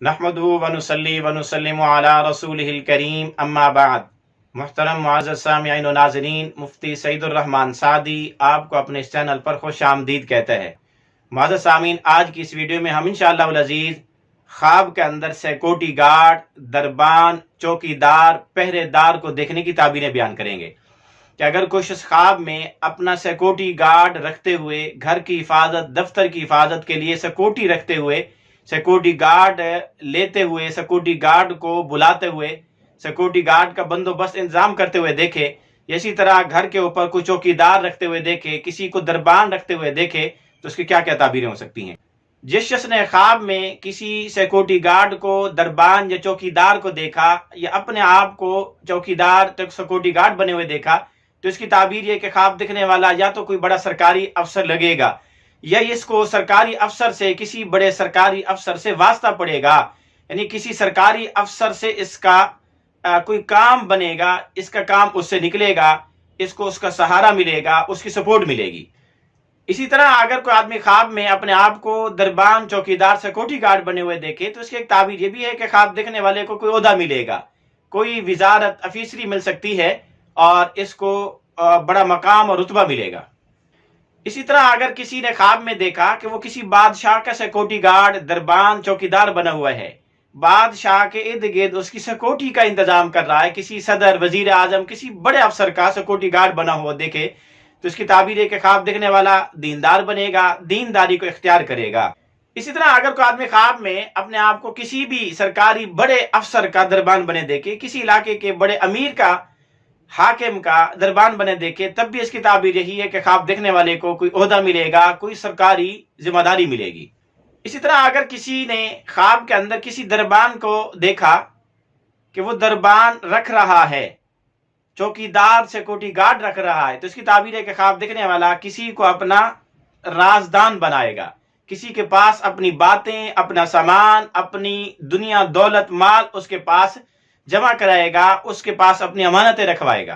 نحمدہ ونصلی ونسلم علی رسولہ الکریم اما بعد۔ محترم معزز سامعین و ناظرین، مفتی سعید الرحمن سعدی آپ کو اپنے اس چینل پر خوش آمدید کہتے ہیں۔ معزز سامعین، آج کی اس ویڈیو میں ہم انشاءاللہ العزیز خواب کے اندر سیکورٹی گارڈ، دربان، چوکیدار، پہرے دار کو دیکھنے کی تعبیریں بیان کریں گے کہ اگر کوئی شخص خواب میں اپنا سیکورٹی گارڈ رکھتے ہوئے گھر کی حفاظت، دفتر کی حفاظت کے لیے سیکورٹی رکھتے ہوئے، سیکورٹی گارڈ لیتے ہوئے، سیکورٹی گارڈ کو بلاتے ہوئے، سیکورٹی گارڈ کا بندوبست انتظام کرتے ہوئے دیکھے، اسی طرح گھر کے اوپر کوئی چوکیدار رکھتے ہوئے دیکھے، کسی کو دربان رکھتے ہوئے دیکھے، تو اس کی کیا کیا تعبیریں ہو سکتی ہیں؟ جس شخص نے خواب میں کسی سیکورٹی گارڈ کو، دربان یا چوکیدار کو دیکھا، یا اپنے آپ کو چوکیدار سیکورٹی گارڈ بنے ہوئے دیکھا، تو اس کی تعبیر یہ کہ خواب دیکھنے والا یا تو کوئی بڑا سرکاری افسر لگے گا، یا اس کو سرکاری افسر سے، کسی بڑے سرکاری افسر سے واسطہ پڑے گا، یعنی کسی سرکاری افسر سے اس کا کوئی کام بنے گا، اس کا کام اس سے نکلے گا، اس کو اس کا سہارا ملے گا، اس کی سپورٹ ملے گی۔ اسی طرح اگر کوئی آدمی خواب میں اپنے آپ کو دربان، چوکیدار، سیکورٹی گارڈ بنے ہوئے دیکھے، تو اس کی ایک تعبیر یہ بھی ہے کہ خواب دیکھنے والے کو کوئی عہدہ ملے گا، کوئی وزارت، افیسری مل سکتی ہے، اور اس کو بڑا مقام اور رتبہ ملے گا۔ اسی طرح اگر کسی نے خواب میں دیکھا کہ وہ کسی بادشاہ کا سیکورٹی گارڈ، دربان، چوکیدار بنا ہوا ہے، بادشاہ کے ارد گرد اس کی سیکورٹی کا انتظام کر رہا ہے، کسی صدر، وزیر اعظم، کسی بڑے افسر کا سیکورٹی گارڈ بنا ہوا دیکھے، تو اس کی تعبیر ہے کہ خواب دیکھنے والا دیندار بنے گا، دینداری کو اختیار کرے گا۔ اسی طرح اگر کوئی آدمی خواب میں اپنے آپ کو کسی بھی سرکاری بڑے افسر کا دربان بنے دیکھے، کسی علاقے کے بڑے امیر کا، حاکم کا دربان بنے دیکھے، تب بھی اس کی تعبیر یہی ہے کہ خواب دیکھنے والے کو کوئی عہدہ ملے گا، کوئی سرکاری ذمہ داری ملے گی۔ اسی طرح اگر کسی نے خواب کے اندر کسی دربان کو دیکھا کہ وہ دربان رکھ رہا ہے، چوکیدار، سیکورٹی گارڈ رکھ رہا ہے، تو اس کی تعبیر ہے کہ خواب دیکھنے والا کسی کو اپنا رازدان بنائے گا، کسی کے پاس اپنی باتیں، اپنا سامان، اپنی دنیا، دولت، مال اس کے پاس جمع کرائے گا، اس کے پاس اپنی امانتیں رکھوائے گا۔